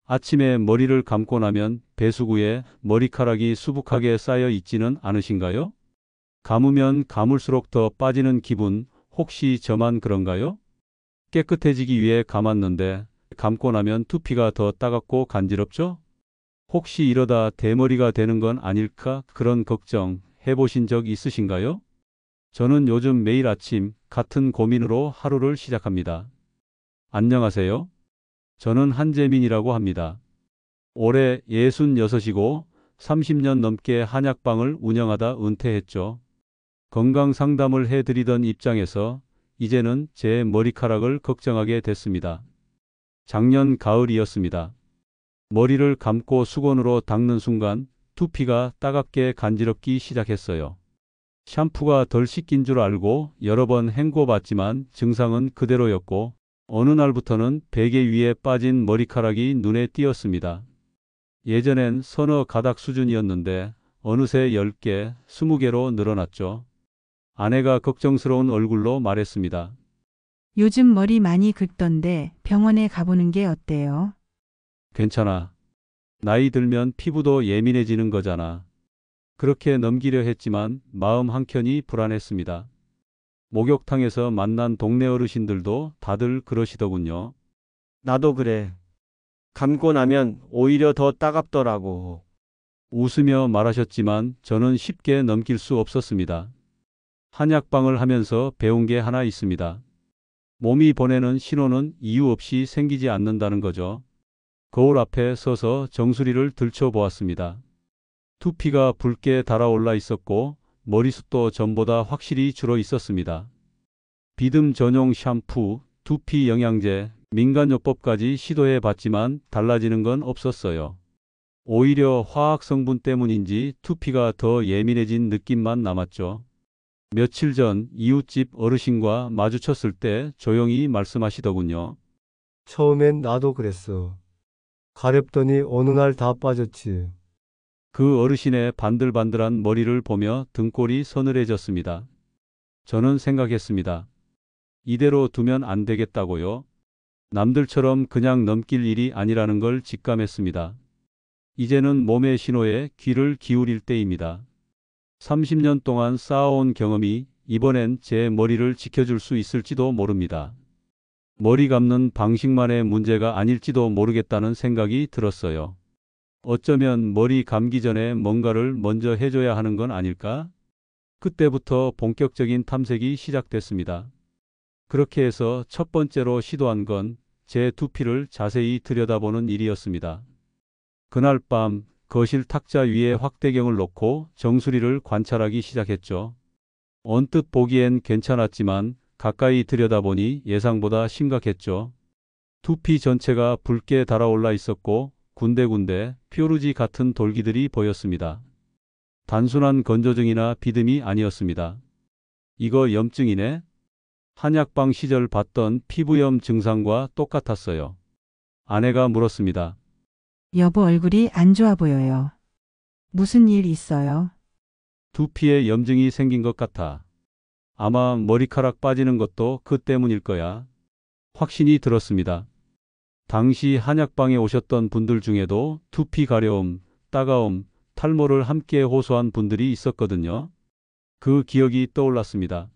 아침에 머리를 감고 나면 배수구에 머리카락이 수북하게 쌓여 있지는 않으신가요? 감으면 감을수록 더 빠지는 기분, 혹시 저만 그런가요? 깨끗해지기 위해 감았는데 감고 나면 두피가 더 따갑고 간지럽죠? 혹시 이러다 대머리가 되는 건 아닐까 그런 걱정 해보신 적 있으신가요? 저는 요즘 매일 아침 같은 고민으로 하루를 시작합니다. 안녕하세요. 저는 한재민이라고 합니다. 올해 66이고 30년 넘게 한약방을 운영하다 은퇴했죠. 건강 상담을 해드리던 입장에서 이제는 제 머리카락을 걱정하게 됐습니다. 작년 가을이었습니다. 머리를 감고 수건으로 닦는 순간 두피가 따갑게 간지럽기 시작했어요. 샴푸가 덜 씻긴 줄 알고 여러 번 헹궈봤지만 증상은 그대로였고 어느 날부터는 베개 위에 빠진 머리카락이 눈에 띄었습니다. 예전엔 서너 가닥 수준이었는데 어느새 10개, 20개로 늘어났죠. 아내가 걱정스러운 얼굴로 말했습니다. 요즘 머리 많이 긁던데 병원에 가보는 게 어때요? 괜찮아. 나이 들면 피부도 예민해지는 거잖아. 그렇게 넘기려 했지만 마음 한켠이 불안했습니다. 목욕탕에서 만난 동네 어르신들도 다들 그러시더군요. 나도 그래. 감고 나면 오히려 더 따갑더라고. 웃으며 말하셨지만 저는 쉽게 넘길 수 없었습니다. 한약방을 하면서 배운 게 하나 있습니다. 몸이 보내는 신호는 이유 없이 생기지 않는다는 거죠. 거울 앞에 서서 정수리를 들춰보았습니다. 두피가 붉게 달아올라 있었고 머리숱도 전보다 확실히 줄어 있었습니다. 비듬 전용 샴푸, 두피 영양제, 민간요법까지 시도해 봤지만 달라지는 건 없었어요. 오히려 화학 성분 때문인지 두피가 더 예민해진 느낌만 남았죠. 며칠 전 이웃집 어르신과 마주쳤을 때 조용히 말씀하시더군요. 처음엔 나도 그랬어. 가렵더니 어느 날 다 빠졌지. 그 어르신의 반들반들한 머리를 보며 등골이 서늘해졌습니다. 저는 생각했습니다. 이대로 두면 안 되겠다고요. 남들처럼 그냥 넘길 일이 아니라는 걸 직감했습니다. 이제는 몸의 신호에 귀를 기울일 때입니다. 30년 동안 쌓아온 경험이 이번엔 제 머리를 지켜줄 수 있을지도 모릅니다. 머리 감는 방식만의 문제가 아닐지도 모르겠다는 생각이 들었어요. 어쩌면 머리 감기 전에 뭔가를 먼저 해줘야 하는 건 아닐까? 그때부터 본격적인 탐색이 시작됐습니다. 그렇게 해서 첫 번째로 시도한 건 제 두피를 자세히 들여다보는 일이었습니다. 그날 밤 거실 탁자 위에 확대경을 놓고 정수리를 관찰하기 시작했죠. 언뜻 보기엔 괜찮았지만 가까이 들여다보니 예상보다 심각했죠. 두피 전체가 붉게 달아올라 있었고 군데군데 뾰루지 같은 돌기들이 보였습니다. 단순한 건조증이나 비듬이 아니었습니다. 이거 염증이네? 한약방 시절 봤던 피부염 증상과 똑같았어요. 아내가 물었습니다. 여보 얼굴이 안 좋아 보여요. 무슨 일 있어요? 두피에 염증이 생긴 것 같아. 아마 머리카락 빠지는 것도 그 때문일 거야. 확신이 들었습니다. 당시 한약방에 오셨던 분들 중에도 두피 가려움, 따가움, 탈모를 함께 호소한 분들이 있었거든요. 그 기억이 떠올랐습니다.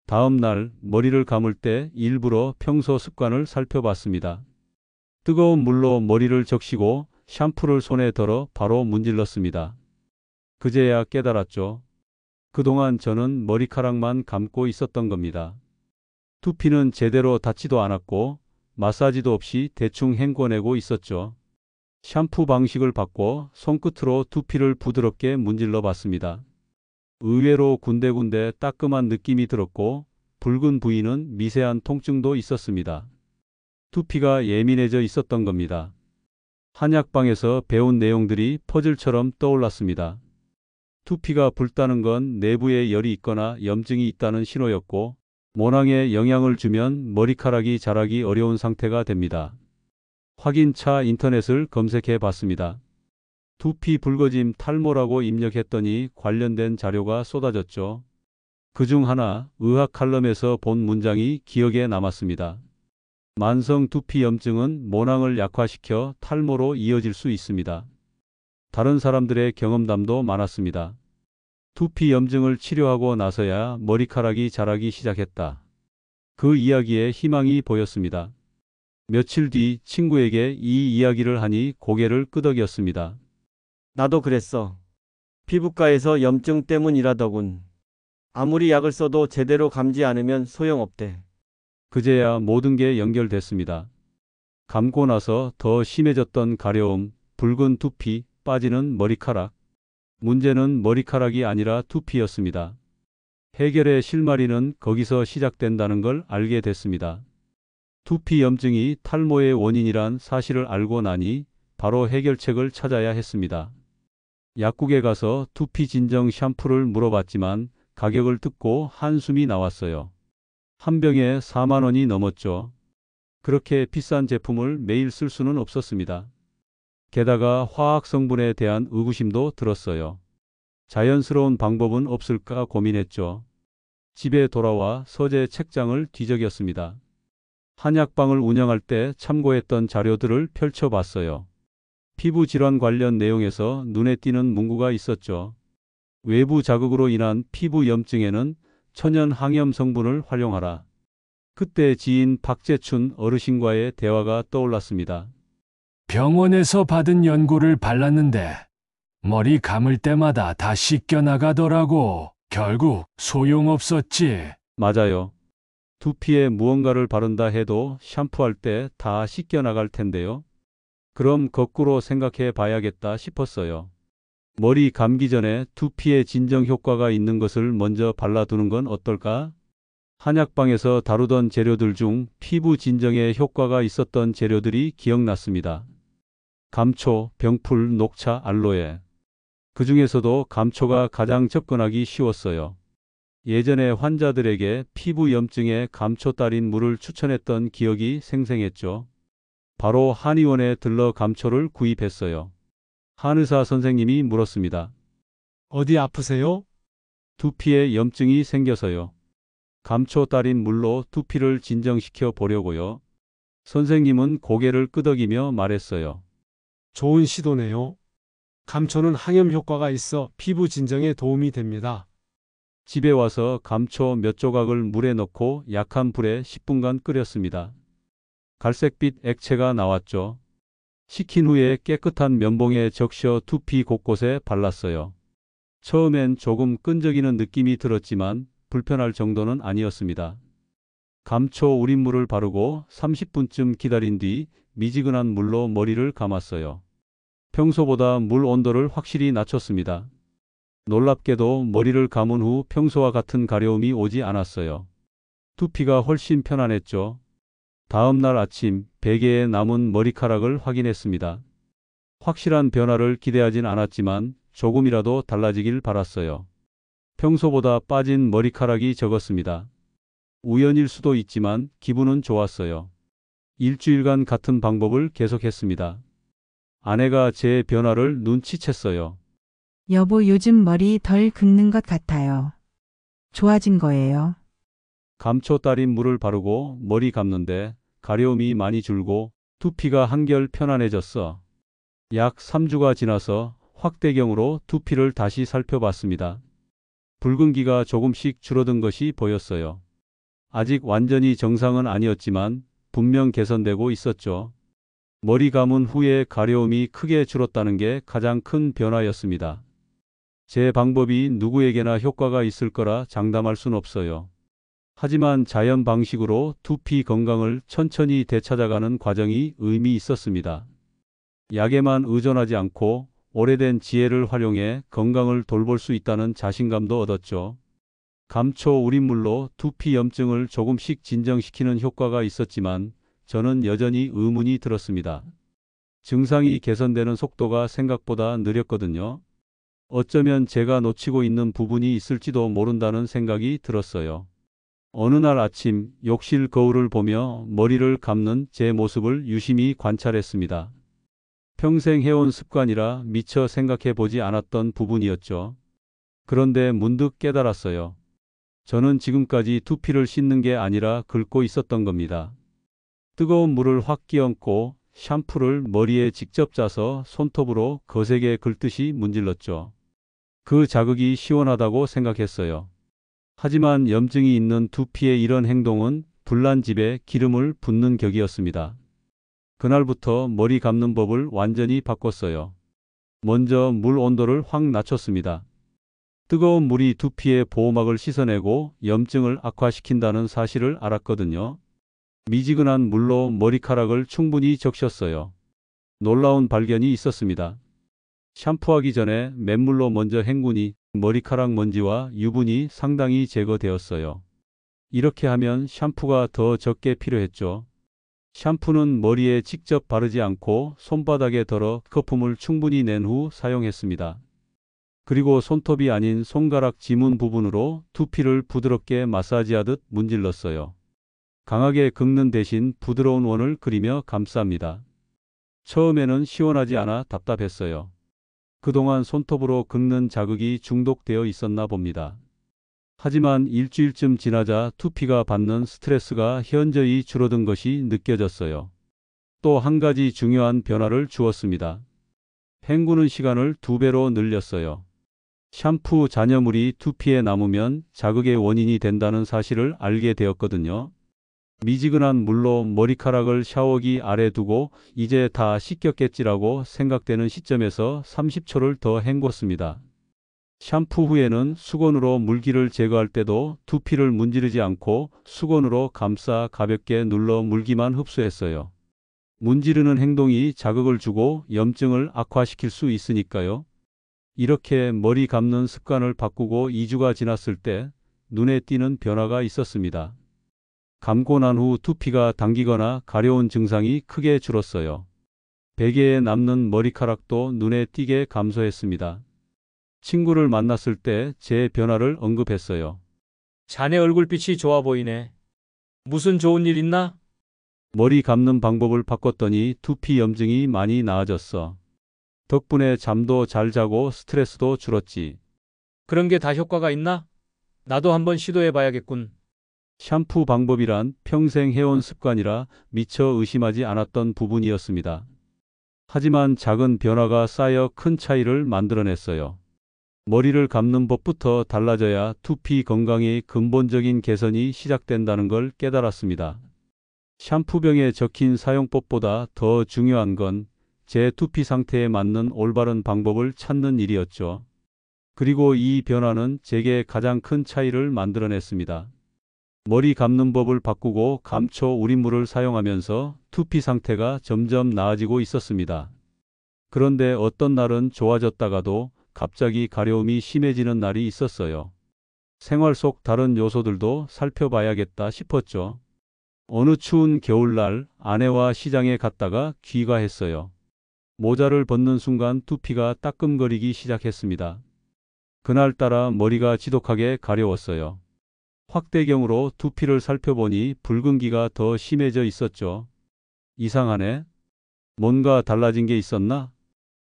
다음 날 머리를 감을 때 일부러 평소 습관을 살펴봤습니다. 뜨거운 물로 머리를 적시고 샴푸를 손에 덜어 바로 문질렀습니다. 그제야 깨달았죠. 그동안 저는 머리카락만 감고 있었던 겁니다. 두피는 제대로 닿지도 않았고 마사지도 없이 대충 헹궈내고 있었죠. 샴푸 방식을 바꿔 손끝으로 두피를 부드럽게 문질러 봤습니다. 의외로 군데군데 따끔한 느낌이 들었고 붉은 부위는 미세한 통증도 있었습니다. 두피가 예민해져 있었던 겁니다. 한약방에서 배운 내용들이 퍼즐처럼 떠올랐습니다. 두피가 붉다는 건 내부에 열이 있거나 염증이 있다는 신호였고 모낭에 영향을 주면 머리카락이 자라기 어려운 상태가 됩니다. 확인차 인터넷을 검색해 봤습니다. 두피 붉어짐 탈모라고 입력했더니 관련된 자료가 쏟아졌죠. 그중 하나 의학 칼럼에서 본 문장이 기억에 남았습니다. 만성 두피 염증은 모낭을 약화시켜 탈모로 이어질 수 있습니다. 다른 사람들의 경험담도 많았습니다. 두피 염증을 치료하고 나서야 머리카락이 자라기 시작했다. 그 이야기에 희망이 보였습니다. 며칠 뒤 친구에게 이 이야기를 하니 고개를 끄덕였습니다. 나도 그랬어. 피부과에서 염증 때문이라더군. 아무리 약을 써도 제대로 감지 않으면 소용없대. 그제야 모든 게 연결됐습니다. 감고 나서 더 심해졌던 가려움, 붉은 두피, 빠지는 머리카락. 문제는 머리카락이 아니라 두피였습니다. 해결의 실마리는 거기서 시작된다는 걸 알게 됐습니다. 두피 염증이 탈모의 원인이란 사실을 알고 나니 바로 해결책을 찾아야 했습니다. 약국에 가서 두피 진정 샴푸를 물어봤지만 가격을 듣고 한숨이 나왔어요. 한 병에 4만 원이 넘었죠. 그렇게 비싼 제품을 매일 쓸 수는 없었습니다. 게다가 화학 성분에 대한 의구심도 들었어요. 자연스러운 방법은 없을까 고민했죠. 집에 돌아와 서재 책장을 뒤적였습니다. 한약방을 운영할 때 참고했던 자료들을 펼쳐봤어요. 피부 질환 관련 내용에서 눈에 띄는 문구가 있었죠. 외부 자극으로 인한 피부 염증에는 천연 항염 성분을 활용하라. 그때 지인 박재춘 어르신과의 대화가 떠올랐습니다. 병원에서 받은 연고를 발랐는데 머리 감을 때마다 다 씻겨나가더라고. 결국 소용없었지. 맞아요. 두피에 무언가를 바른다 해도 샴푸할 때 다 씻겨나갈 텐데요. 그럼 거꾸로 생각해 봐야겠다 싶었어요. 머리 감기 전에 두피에 진정 효과가 있는 것을 먼저 발라두는 건 어떨까? 한약방에서 다루던 재료들 중 피부 진정에 효과가 있었던 재료들이 기억났습니다. 감초, 병풀, 녹차, 알로에. 그 중에서도 감초가 가장 접근하기 쉬웠어요. 예전에 환자들에게 피부 염증에 감초 따린 물을 추천했던 기억이 생생했죠. 바로 한의원에 들러 감초를 구입했어요. 한의사 선생님이 물었습니다. 어디 아프세요? 두피에 염증이 생겨서요. 감초 따린 물로 두피를 진정시켜 보려고요. 선생님은 고개를 끄덕이며 말했어요. 좋은 시도네요. 감초는 항염 효과가 있어 피부 진정에 도움이 됩니다. 집에 와서 감초 몇 조각을 물에 넣고 약한 불에 10분간 끓였습니다. 갈색빛 액체가 나왔죠. 식힌 후에 깨끗한 면봉에 적셔 두피 곳곳에 발랐어요. 처음엔 조금 끈적이는 느낌이 들었지만 불편할 정도는 아니었습니다. 감초 우린 물을 바르고 30분쯤 기다린 뒤 미지근한 물로 머리를 감았어요. 평소보다 물 온도를 확실히 낮췄습니다. 놀랍게도 머리를 감은 후 평소와 같은 가려움이 오지 않았어요. 두피가 훨씬 편안했죠. 다음 날 아침 베개에 남은 머리카락을 확인했습니다. 확실한 변화를 기대하진 않았지만 조금이라도 달라지길 바랐어요. 평소보다 빠진 머리카락이 적었습니다. 우연일 수도 있지만 기분은 좋았어요. 일주일간 같은 방법을 계속했습니다. 아내가 제 변화를 눈치챘어요. 여보, 요즘 머리 덜 긁는 것 같아요. 좋아진 거예요. 감초 따린 물을 바르고 머리 감는데 가려움이 많이 줄고 두피가 한결 편안해졌어. 약 3주가 지나서 확대경으로 두피를 다시 살펴봤습니다. 붉은기가 조금씩 줄어든 것이 보였어요. 아직 완전히 정상은 아니었지만 분명 개선되고 있었죠. 머리 감은 후에 가려움이 크게 줄었다는 게 가장 큰 변화였습니다. 제 방법이 누구에게나 효과가 있을 거라 장담할 순 없어요. 하지만 자연 방식으로 두피 건강을 천천히 되찾아가는 과정이 의미 있었습니다. 약에만 의존하지 않고 오래된 지혜를 활용해 건강을 돌볼 수 있다는 자신감도 얻었죠. 감초 우린물로 두피 염증을 조금씩 진정시키는 효과가 있었지만 저는 여전히 의문이 들었습니다. 증상이 개선되는 속도가 생각보다 느렸거든요. 어쩌면 제가 놓치고 있는 부분이 있을지도 모른다는 생각이 들었어요. 어느 날 아침 욕실 거울을 보며 머리를 감는 제 모습을 유심히 관찰했습니다. 평생 해온 습관이라 미처 생각해 보지 않았던 부분이었죠. 그런데 문득 깨달았어요. 저는 지금까지 두피를 씻는 게 아니라 긁고 있었던 겁니다. 뜨거운 물을 확 끼얹고 샴푸를 머리에 직접 짜서 손톱으로 거세게 긁듯이 문질렀죠. 그 자극이 시원하다고 생각했어요. 하지만 염증이 있는 두피의 이런 행동은 불난 집에 기름을 붓는 격이었습니다. 그날부터 머리 감는 법을 완전히 바꿨어요. 먼저 물 온도를 확 낮췄습니다. 뜨거운 물이 두피의 보호막을 씻어내고 염증을 악화시킨다는 사실을 알았거든요. 미지근한 물로 머리카락을 충분히 적셨어요. 놀라운 발견이 있었습니다. 샴푸하기 전에 맨물로 먼저 헹구니 머리카락 먼지와 유분이 상당히 제거되었어요. 이렇게 하면 샴푸가 더 적게 필요했죠. 샴푸는 머리에 직접 바르지 않고 손바닥에 덜어 거품을 충분히 낸 후 사용했습니다. 그리고 손톱이 아닌 손가락 지문 부분으로 두피를 부드럽게 마사지하듯 문질렀어요. 강하게 긁는 대신 부드러운 원을 그리며 감쌉니다. 처음에는 시원하지 않아 답답했어요. 그동안 손톱으로 긁는 자극이 중독되어 있었나 봅니다. 하지만 일주일쯤 지나자 두피가 받는 스트레스가 현저히 줄어든 것이 느껴졌어요. 또 한 가지 중요한 변화를 주었습니다. 헹구는 시간을 2배로 늘렸어요. 샴푸 잔여물이 두피에 남으면 자극의 원인이 된다는 사실을 알게 되었거든요. 미지근한 물로 머리카락을 샤워기 아래 두고 이제 다 씻겼겠지라고 생각되는 시점에서 30초를 더 헹궜습니다. 샴푸 후에는 수건으로 물기를 제거할 때도 두피를 문지르지 않고 수건으로 감싸 가볍게 눌러 물기만 흡수했어요. 문지르는 행동이 자극을 주고 염증을 악화시킬 수 있으니까요. 이렇게 머리 감는 습관을 바꾸고 2주가 지났을 때 눈에 띄는 변화가 있었습니다. 감고 난 후 두피가 당기거나 가려운 증상이 크게 줄었어요. 베개에 남는 머리카락도 눈에 띄게 감소했습니다. 친구를 만났을 때 제 변화를 언급했어요. 자네 얼굴빛이 좋아 보이네. 무슨 좋은 일 있나? 머리 감는 방법을 바꿨더니 두피 염증이 많이 나아졌어. 덕분에 잠도 잘 자고 스트레스도 줄었지. 그런 게 다 효과가 있나? 나도 한번 시도해 봐야겠군. 샴푸 방법이란 평생 해온 습관이라 미처 의심하지 않았던 부분이었습니다. 하지만 작은 변화가 쌓여 큰 차이를 만들어냈어요. 머리를 감는 법부터 달라져야 두피 건강의 근본적인 개선이 시작된다는 걸 깨달았습니다. 샴푸병에 적힌 사용법보다 더 중요한 건 제 두피 상태에 맞는 올바른 방법을 찾는 일이었죠. 그리고 이 변화는 제게 가장 큰 차이를 만들어냈습니다. 머리 감는 법을 바꾸고 감초 우린물을 사용하면서 두피 상태가 점점 나아지고 있었습니다. 그런데 어떤 날은 좋아졌다가도 갑자기 가려움이 심해지는 날이 있었어요. 생활 속 다른 요소들도 살펴봐야겠다 싶었죠. 어느 추운 겨울날 아내와 시장에 갔다가 귀가했어요. 모자를 벗는 순간 두피가 따끔거리기 시작했습니다. 그날따라 머리가 지독하게 가려웠어요. 확대경으로 두피를 살펴보니 붉은기가 더 심해져 있었죠. 이상하네. 뭔가 달라진 게 있었나?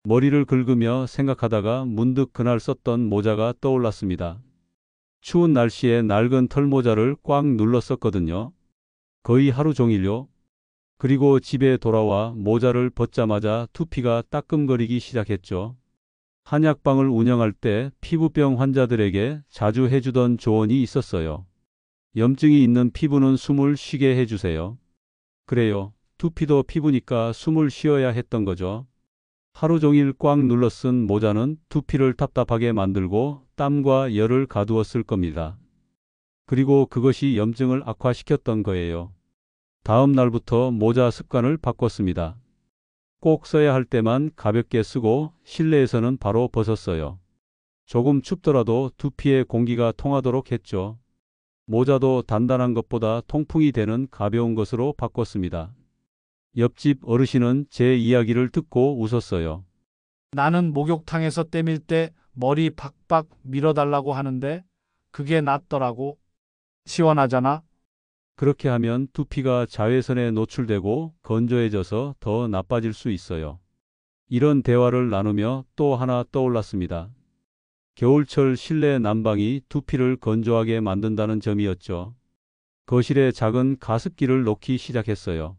머리를 긁으며 생각하다가 문득 그날 썼던 모자가 떠올랐습니다. 추운 날씨에 낡은 털모자를 꽉 눌렀었거든요. 거의 하루 종일요. 그리고 집에 돌아와 모자를 벗자마자 두피가 따끔거리기 시작했죠. 한약방을 운영할 때 피부병 환자들에게 자주 해주던 조언이 있었어요. 염증이 있는 피부는 숨을 쉬게 해주세요. 그래요. 두피도 피부니까 숨을 쉬어야 했던 거죠. 하루 종일 꽉 눌러 쓴 모자는 두피를 답답하게 만들고 땀과 열을 가두었을 겁니다. 그리고 그것이 염증을 악화시켰던 거예요. 다음 날부터 모자 습관을 바꿨습니다. 꼭 써야 할 때만 가볍게 쓰고 실내에서는 바로 벗었어요. 조금 춥더라도 두피에 공기가 통하도록 했죠. 모자도 단단한 것보다 통풍이 되는 가벼운 것으로 바꿨습니다. 옆집 어르신은 제 이야기를 듣고 웃었어요. 나는 목욕탕에서 때밀 때 머리 팍팍 밀어달라고 하는데 그게 낫더라고. 시원하잖아. 그렇게 하면 두피가 자외선에 노출되고 건조해져서 더 나빠질 수 있어요. 이런 대화를 나누며 또 하나 떠올랐습니다. 겨울철 실내 난방이 두피를 건조하게 만든다는 점이었죠. 거실에 작은 가습기를 놓기 시작했어요.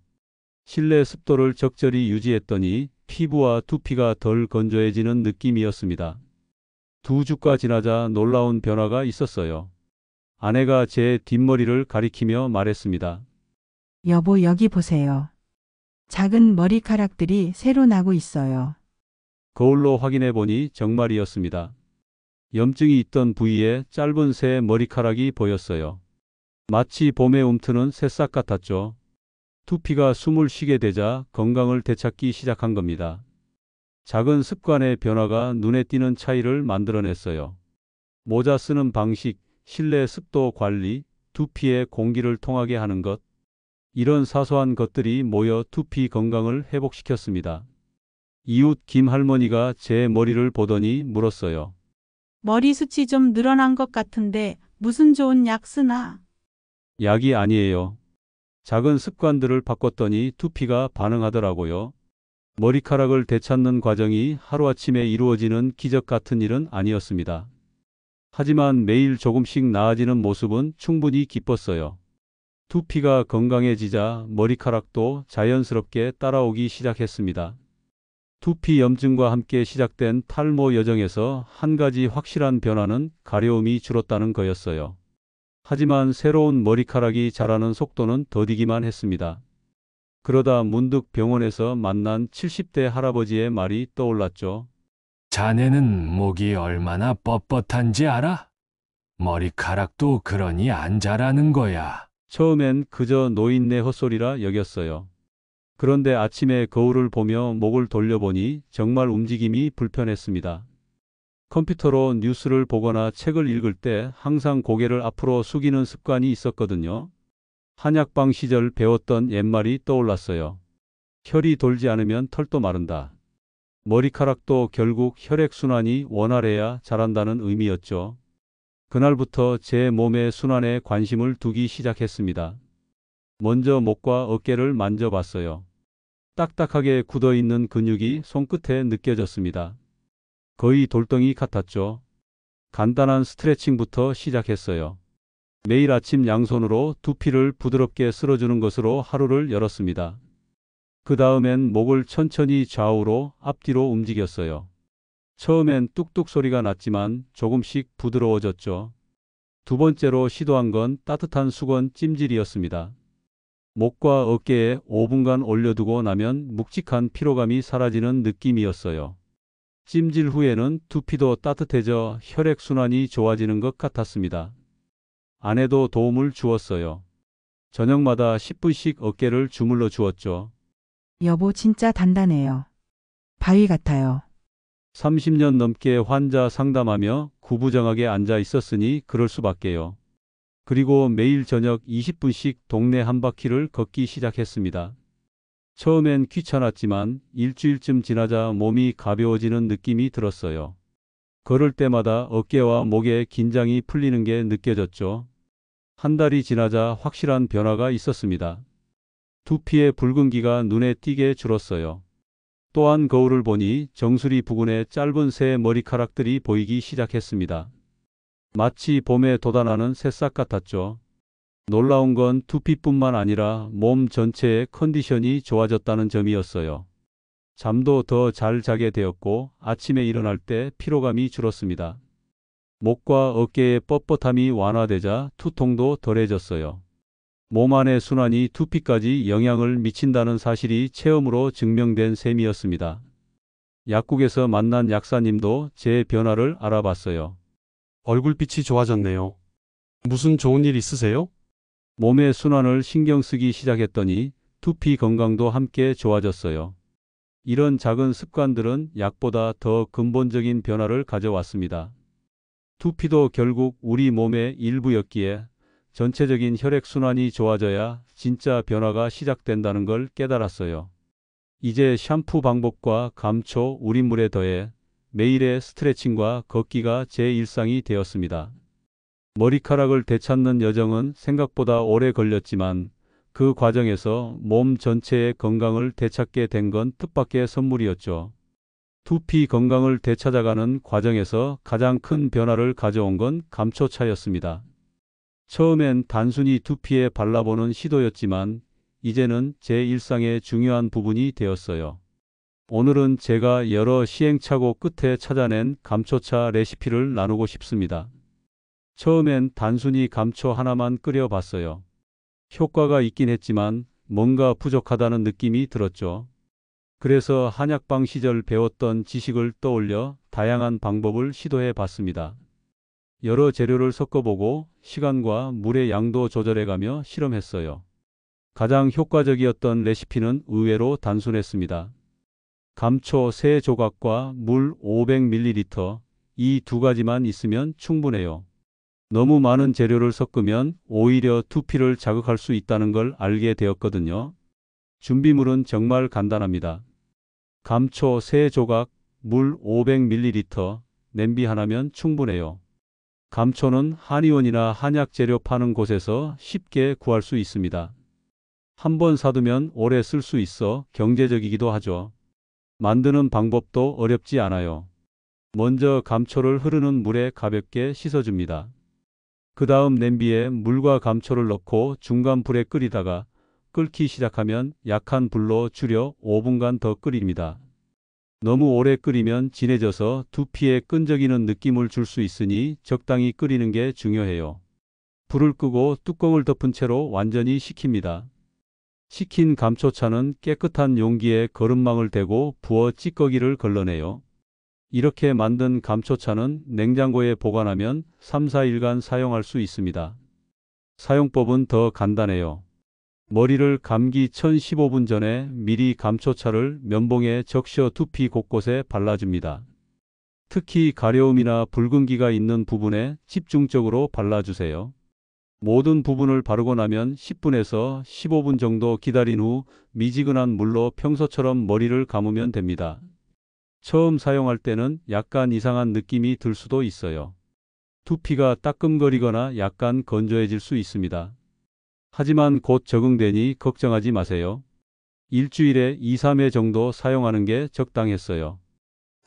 실내 습도를 적절히 유지했더니 피부와 두피가 덜 건조해지는 느낌이었습니다. 2주가 지나자 놀라운 변화가 있었어요. 아내가 제 뒷머리를 가리키며 말했습니다. 여보, 여기 보세요. 작은 머리카락들이 새로 나고 있어요. 거울로 확인해 보니 정말이었습니다. 염증이 있던 부위에 짧은 새 머리카락이 보였어요. 마치 봄에 움트는 새싹 같았죠. 두피가 숨을 쉬게 되자 건강을 되찾기 시작한 겁니다. 작은 습관의 변화가 눈에 띄는 차이를 만들어냈어요. 모자 쓰는 방식, 실내 습도 관리, 두피에 공기를 통하게 하는 것. 이런 사소한 것들이 모여 두피 건강을 회복시켰습니다. 이웃 김 할머니가 제 머리를 보더니 물었어요. 머리숱이 좀 늘어난 것 같은데 무슨 좋은 약 쓰나? 약이 아니에요. 작은 습관들을 바꿨더니 두피가 반응하더라고요. 머리카락을 되찾는 과정이 하루아침에 이루어지는 기적 같은 일은 아니었습니다. 하지만 매일 조금씩 나아지는 모습은 충분히 기뻤어요. 두피가 건강해지자 머리카락도 자연스럽게 따라오기 시작했습니다. 두피 염증과 함께 시작된 탈모 여정에서 한 가지 확실한 변화는 가려움이 줄었다는 거였어요. 하지만 새로운 머리카락이 자라는 속도는 더디기만 했습니다. 그러다 문득 병원에서 만난 70대 할아버지의 말이 떠올랐죠. 자네는 목이 얼마나 뻣뻣한지 알아? 머리카락도 그러니 안 자라는 거야. 처음엔 그저 노인네 헛소리라 여겼어요. 그런데 아침에 거울을 보며 목을 돌려보니 정말 움직임이 불편했습니다. 컴퓨터로 뉴스를 보거나 책을 읽을 때 항상 고개를 앞으로 숙이는 습관이 있었거든요. 한약방 시절 배웠던 옛말이 떠올랐어요. 혈이 돌지 않으면 털도 마른다. 머리카락도 결국 혈액순환이 원활해야 자란다는 의미였죠. 그날부터 제 몸의 순환에 관심을 두기 시작했습니다. 먼저 목과 어깨를 만져봤어요. 딱딱하게 굳어있는 근육이 손끝에 느껴졌습니다. 거의 돌덩이 같았죠. 간단한 스트레칭부터 시작했어요. 매일 아침 양손으로 두피를 부드럽게 쓸어주는 것으로 하루를 열었습니다. 그 다음엔 목을 천천히 좌우로 앞뒤로 움직였어요. 처음엔 뚝뚝 소리가 났지만 조금씩 부드러워졌죠. 두 번째로 시도한 건 따뜻한 수건 찜질이었습니다. 목과 어깨에 5분간 올려두고 나면 묵직한 피로감이 사라지는 느낌이었어요. 찜질 후에는 두피도 따뜻해져 혈액순환이 좋아지는 것 같았습니다. 아내도 도움을 주었어요. 저녁마다 10분씩 어깨를 주물러 주었죠. 여보, 진짜 단단해요. 바위 같아요. 30년 넘게 환자 상담하며 구부정하게 앉아 있었으니 그럴 수밖에요. 그리고 매일 저녁 20분씩 동네 한 바퀴를 걷기 시작했습니다. 처음엔 귀찮았지만 일주일쯤 지나자 몸이 가벼워지는 느낌이 들었어요. 걸을 때마다 어깨와 목에 긴장이 풀리는 게 느껴졌죠. 한 달이 지나자 확실한 변화가 있었습니다. 두피의 붉은기가 눈에 띄게 줄었어요. 또한 거울을 보니 정수리 부근에 짧은 새 머리카락들이 보이기 시작했습니다. 마치 봄에 돋아나는 새싹 같았죠. 놀라운 건 두피뿐만 아니라 몸 전체의 컨디션이 좋아졌다는 점이었어요. 잠도 더 잘 자게 되었고 아침에 일어날 때 피로감이 줄었습니다. 목과 어깨의 뻣뻣함이 완화되자 두통도 덜해졌어요. 몸 안의 순환이 두피까지 영향을 미친다는 사실이 체험으로 증명된 셈이었습니다. 약국에서 만난 약사님도 제 변화를 알아봤어요. 얼굴빛이 좋아졌네요. 무슨 좋은 일 있으세요? 몸의 순환을 신경 쓰기 시작했더니 두피 건강도 함께 좋아졌어요. 이런 작은 습관들은 약보다 더 근본적인 변화를 가져왔습니다. 두피도 결국 우리 몸의 일부였기에 전체적인 혈액순환이 좋아져야 진짜 변화가 시작된다는 걸 깨달았어요. 이제 샴푸 방법과 감초, 우린물에 더해 매일의 스트레칭과 걷기가 제 일상이 되었습니다. 머리카락을 되찾는 여정은 생각보다 오래 걸렸지만 그 과정에서 몸 전체의 건강을 되찾게 된 건 뜻밖의 선물이었죠. 두피 건강을 되찾아가는 과정에서 가장 큰 변화를 가져온 건 감초차였습니다. 처음엔 단순히 두피에 발라보는 시도였지만 이제는 제 일상의 중요한 부분이 되었어요. 오늘은 제가 여러 시행착오 끝에 찾아낸 감초차 레시피를 나누고 싶습니다. 처음엔 단순히 감초 하나만 끓여봤어요. 효과가 있긴 했지만 뭔가 부족하다는 느낌이 들었죠. 그래서 한약방 시절 배웠던 지식을 떠올려 다양한 방법을 시도해 봤습니다. 여러 재료를 섞어보고 시간과 물의 양도 조절해가며 실험했어요. 가장 효과적이었던 레시피는 의외로 단순했습니다. 감초 3조각과 물 500ml, 이 두 가지만 있으면 충분해요. 너무 많은 재료를 섞으면 오히려 두피를 자극할 수 있다는 걸 알게 되었거든요. 준비물은 정말 간단합니다. 감초 3조각, 물 500ml, 냄비 하나면 충분해요. 감초는 한의원이나 한약 재료 파는 곳에서 쉽게 구할 수 있습니다. 한번 사두면 오래 쓸 수 있어 경제적이기도 하죠. 만드는 방법도 어렵지 않아요. 먼저 감초를 흐르는 물에 가볍게 씻어줍니다. 그 다음 냄비에 물과 감초를 넣고 중간 불에 끓이다가 끓기 시작하면 약한 불로 줄여 5분간 더 끓입니다. 너무 오래 끓이면 진해져서 두피에 끈적이는 느낌을 줄 수 있으니 적당히 끓이는 게 중요해요. 불을 끄고 뚜껑을 덮은 채로 완전히 식힙니다. 식힌 감초차는 깨끗한 용기에 거름망을 대고 부어 찌꺼기를 걸러내요. 이렇게 만든 감초차는 냉장고에 보관하면 3-4일간 사용할 수 있습니다. 사용법은 더 간단해요. 머리를 감기 전 15분 전에 미리 감초차를 면봉에 적셔 두피 곳곳에 발라줍니다. 특히 가려움이나 붉은기가 있는 부분에 집중적으로 발라주세요. 모든 부분을 바르고 나면 10분에서 15분 정도 기다린 후 미지근한 물로 평소처럼 머리를 감으면 됩니다. 처음 사용할 때는 약간 이상한 느낌이 들 수도 있어요. 두피가 따끔거리거나 약간 건조해질 수 있습니다. 하지만 곧 적응되니 걱정하지 마세요. 일주일에 2-3회 정도 사용하는 게 적당했어요.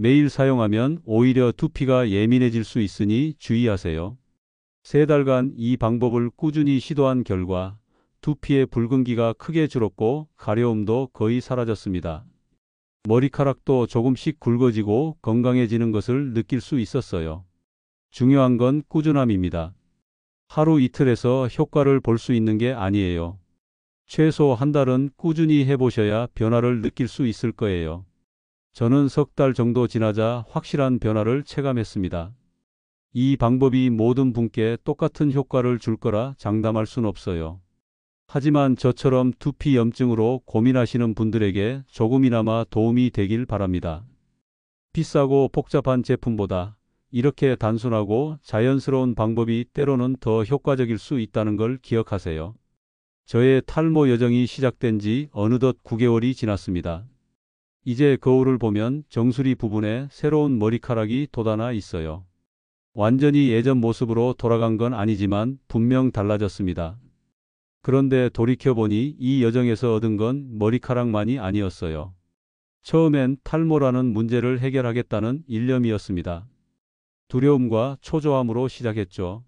매일 사용하면 오히려 두피가 예민해질 수 있으니 주의하세요. 3달간 이 방법을 꾸준히 시도한 결과 두피의 붉은기가 크게 줄었고 가려움도 거의 사라졌습니다. 머리카락도 조금씩 굵어지고 건강해지는 것을 느낄 수 있었어요. 중요한 건 꾸준함입니다. 하루 이틀에서 효과를 볼 수 있는 게 아니에요. 최소 한 달은 꾸준히 해보셔야 변화를 느낄 수 있을 거예요. 저는 3달 정도 지나자 확실한 변화를 체감했습니다. 이 방법이 모든 분께 똑같은 효과를 줄 거라 장담할 순 없어요. 하지만 저처럼 두피 염증으로 고민하시는 분들에게 조금이나마 도움이 되길 바랍니다. 비싸고 복잡한 제품보다 이렇게 단순하고 자연스러운 방법이 때로는 더 효과적일 수 있다는 걸 기억하세요. 저의 탈모 여정이 시작된 지 어느덧 9개월이 지났습니다. 이제 거울을 보면 정수리 부분에 새로운 머리카락이 돋아나 있어요. 완전히 예전 모습으로 돌아간 건 아니지만 분명 달라졌습니다. 그런데 돌이켜보니 이 여정에서 얻은 건 머리카락만이 아니었어요. 처음엔 탈모라는 문제를 해결하겠다는 일념이었습니다. 두려움과 초조함으로 시작했죠.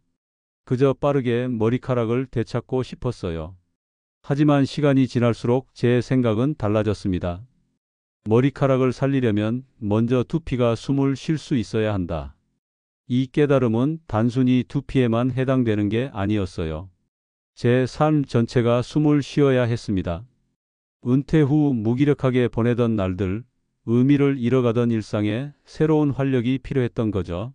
그저 빠르게 머리카락을 되찾고 싶었어요. 하지만 시간이 지날수록 제 생각은 달라졌습니다. 머리카락을 살리려면 먼저 두피가 숨을 쉴 수 있어야 한다. 이 깨달음은 단순히 두피에만 해당되는 게 아니었어요. 제 삶 전체가 숨을 쉬어야 했습니다. 은퇴 후 무기력하게 보내던 날들, 의미를 잃어가던 일상에 새로운 활력이 필요했던 거죠.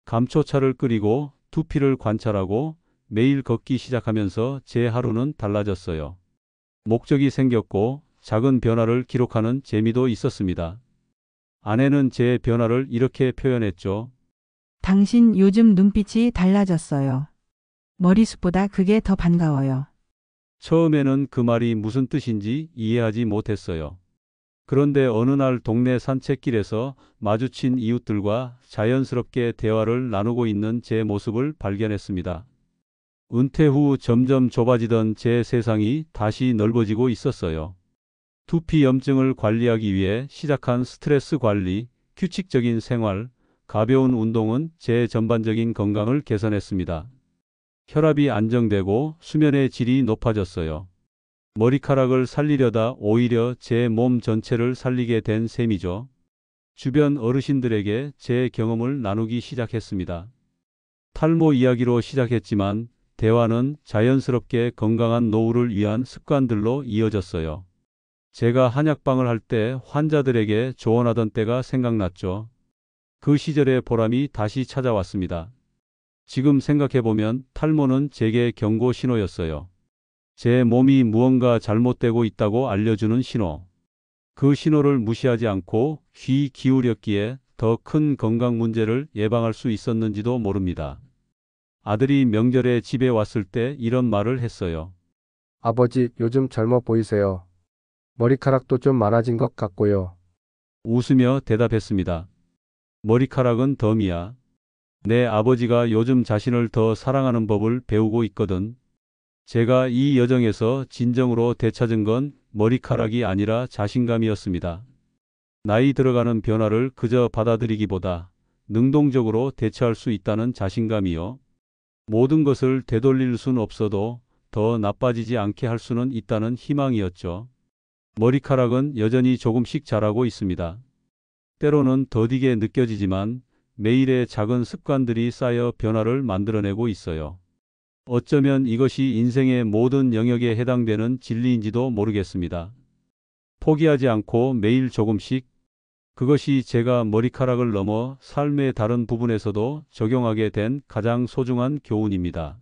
감초차를 끓이고 두피를 관찰하고 매일 걷기 시작하면서 제 하루는 달라졌어요. 목적이 생겼고 작은 변화를 기록하는 재미도 있었습니다. 아내는 제 변화를 이렇게 표현했죠. 당신 요즘 눈빛이 달라졌어요. 머리숱보다 그게 더 반가워요. 처음에는 그 말이 무슨 뜻인지 이해하지 못했어요. 그런데 어느 날 동네 산책길에서 마주친 이웃들과 자연스럽게 대화를 나누고 있는 제 모습을 발견했습니다. 은퇴 후 점점 좁아지던 제 세상이 다시 넓어지고 있었어요. 두피 염증을 관리하기 위해 시작한 스트레스 관리, 규칙적인 생활, 가벼운 운동은 제 전반적인 건강을 개선했습니다. 혈압이 안정되고 수면의 질이 높아졌어요. 머리카락을 살리려다 오히려 제 몸 전체를 살리게 된 셈이죠. 주변 어르신들에게 제 경험을 나누기 시작했습니다. 탈모 이야기로 시작했지만 대화는 자연스럽게 건강한 노후를 위한 습관들로 이어졌어요. 제가 한약방을 할 때 환자들에게 조언하던 때가 생각났죠. 그 시절의 보람이 다시 찾아왔습니다. 지금 생각해보면 탈모는 제게 경고 신호였어요. 제 몸이 무언가 잘못되고 있다고 알려주는 신호. 그 신호를 무시하지 않고 귀 기울였기에 더 큰 건강 문제를 예방할 수 있었는지도 모릅니다. 아들이 명절에 집에 왔을 때 이런 말을 했어요. 아버지, 요즘 젊어 보이세요. 머리카락도 좀 많아진 것 같고요. 웃으며 대답했습니다. 머리카락은 덤이야. 내 아버지가 요즘 자신을 더 사랑하는 법을 배우고 있거든. 제가 이 여정에서 진정으로 되찾은 건 머리카락이 아니라 자신감이었습니다. 나이 들어가는 변화를 그저 받아들이기보다 능동적으로 대처할 수 있다는 자신감이요. 모든 것을 되돌릴 순 없어도 더 나빠지지 않게 할 수는 있다는 희망이었죠. 머리카락은 여전히 조금씩 자라고 있습니다. 때로는 더디게 느껴지지만 매일의 작은 습관들이 쌓여 변화를 만들어내고 있어요. 어쩌면 이것이 인생의 모든 영역에 해당되는 진리인지도 모르겠습니다. 포기하지 않고 매일 조금씩, 그것이 제가 머리카락을 넘어 삶의 다른 부분에서도 적용하게 된 가장 소중한 교훈입니다.